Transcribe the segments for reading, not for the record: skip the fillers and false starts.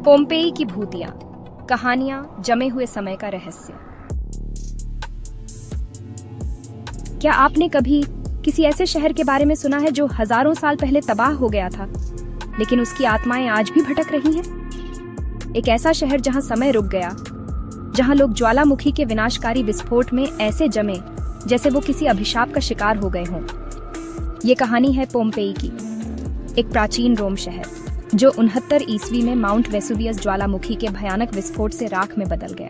Pompeii की भूतियां, कहानियां, जमे हुए समय का रहस्य। क्या आपने कभी किसी ऐसे शहर के बारे में सुना है जो हजारों साल पहले तबाह हो गया था, लेकिन उसकी आत्माएं आज भी भटक रही हैं? एक ऐसा शहर जहां समय रुक गया, जहां लोग ज्वालामुखी के विनाशकारी विस्फोट में ऐसे जमे जैसे वो किसी अभिशाप का शिकार हो गए हों। ये कहानी है पोम्पेई की, एक प्राचीन रोम शहर जो 69 ईस्वी में माउंट वेसुवियस ज्वालामुखी के भयानक विस्फोट से राख में बदल गया।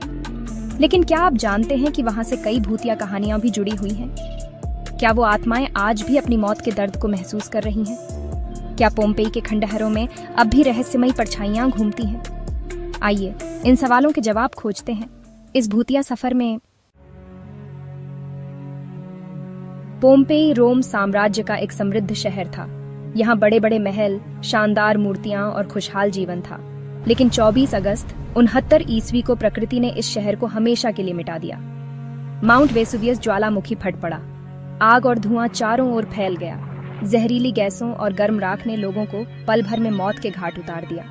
लेकिन क्या आप जानते हैं कि वहां से कई भूतिया कहानियां भी जुड़ी हुई हैं? क्या वो आत्माएं आज भी अपनी मौत के दर्द को महसूस कर रही हैं? क्या पोम्पेई के खंडहरों में अब भी रहस्यमयी परछाइयां घूमती हैं? आइए इन सवालों के जवाब खोजते हैं इस भूतिया सफर में। पोम्पेई रोम साम्राज्य का एक समृद्ध शहर था। यहाँ बड़े बड़े महल, शानदार मूर्तियां और खुशहाल जीवन था। लेकिन 24 अगस्त 69 ईस्वी को प्रकृति ने इस शहर को हमेशा के लिए मिटा दिया। माउंट वेसुवियस ज्वालामुखी फट पड़ा। आग और धुआं चारों ओर फैल गया। जहरीली गैसों और गर्म राख ने लोगों को पल भर में मौत के घाट उतार दिया।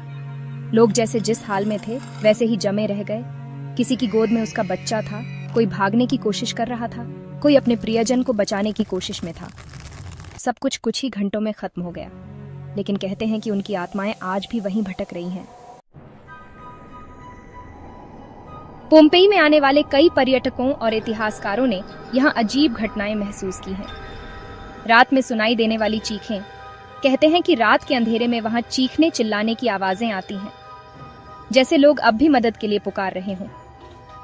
लोग जैसे जिस हाल में थे वैसे ही जमे रह गए। किसी की गोद में उसका बच्चा था, कोई भागने की कोशिश कर रहा था, कोई अपने प्रियजन को बचाने की कोशिश में था। सब कुछ ही घंटों में खत्म हो गया। लेकिन कहते हैं कि उनकी आत्माएं आज भी वहीं भटक रही हैं। पोम्पेई में आने वाले कई पर्यटकों और इतिहासकारों ने यहाँ अजीब घटनाएं महसूस की हैं। रात में सुनाई देने वाली चीखें। कहते हैं कि रात के अंधेरे में वहां चीखने चिल्लाने की आवाजें आती हैं, जैसे लोग अब भी मदद के लिए पुकार रहे हों।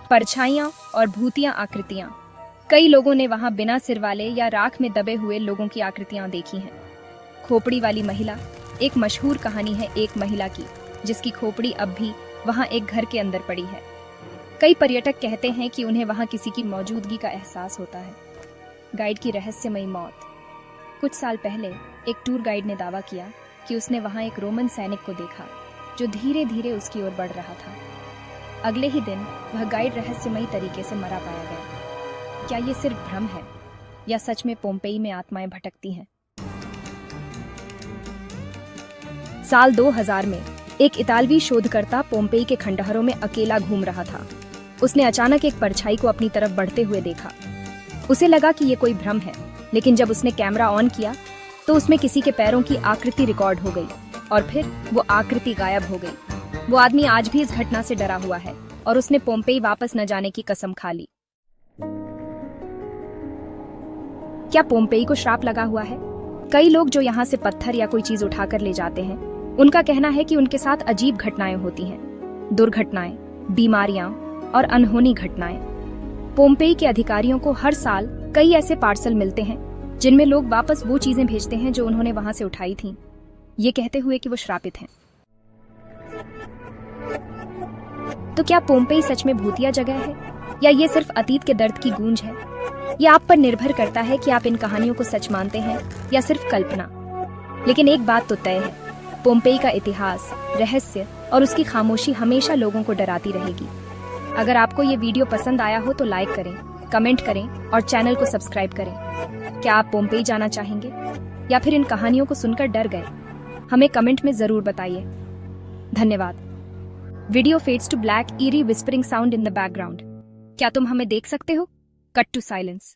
परछाइयां और भूतिया आकृतियां। कई लोगों ने वहां बिना सिर वाले या राख में दबे हुए लोगों की आकृतियां देखी हैं। खोपड़ी वाली महिला। एक मशहूर कहानी है एक महिला की जिसकी खोपड़ी अब भी वहां एक घर के अंदर पड़ी है। कई पर्यटक कहते हैं कि उन्हें वहां किसी की मौजूदगी का एहसास होता है। गाइड की रहस्यमयी मौत। कुछ साल पहले एक टूर गाइड ने दावा किया कि उसने वहां एक रोमन सैनिक को देखा जो धीरे धीरे उसकी ओर बढ़ रहा था। अगले ही दिन वह गाइड रहस्यमयी तरीके से मरा पाया गया। क्या ये सिर्फ भ्रम है या सच में पोम्पेई में आत्माएं भटकती हैं? साल 2000 में एक इतालवी शोधकर्ता पोम्पेई के खंडहरों में अकेला घूम रहा था। उसने अचानक एक परछाई को अपनी तरफ बढ़ते हुए देखा। उसे लगा कि ये कोई भ्रम है, लेकिन जब उसने कैमरा ऑन किया तो उसमें किसी के पैरों की आकृति रिकॉर्ड हो गई और फिर वो आकृति गायब हो गई। वो आदमी आज भी इस घटना से डरा हुआ है और उसने पोम्पेई वापस न जाने की कसम खा ली। क्या पोम्पेई को श्राप लगा हुआ है? कई लोग जो यहाँ से पत्थर या कोई चीज उठाकर ले जाते हैं, उनका कहना है कि उनके साथ अजीब घटनाएं होती हैं। दुर्घटनाएं, बीमारियां और अनहोनी घटनाएं। पोम्पेई के अधिकारियों को हर साल कई ऐसे पार्सल मिलते हैं जिनमें लोग वापस वो चीजें भेजते हैं जो उन्होंने वहां से उठाई थीं, ये कहते हुए कि वो श्रापित हैं। तो क्या पोम्पेई सच में भूतिया जगह है या ये सिर्फ अतीत के दर्द की गूंज है? ये आप पर निर्भर करता है कि आप इन कहानियों को सच मानते हैं या सिर्फ कल्पना। लेकिन एक बात तो तय है, पोम्पेई का इतिहास, रहस्य और उसकी खामोशी हमेशा लोगों को डराती रहेगी। अगर आपको ये वीडियो पसंद आया हो तो लाइक करें, कमेंट करें और चैनल को सब्सक्राइब करें। क्या आप पोम्पेई जाना चाहेंगे या फिर इन कहानियों को सुनकर डर गए? हमें कमेंट में जरूर बताइए। धन्यवाद। Video fades to black eerie whispering sound in the background। क्या तुम हमें देख सकते हो? Cut to silence.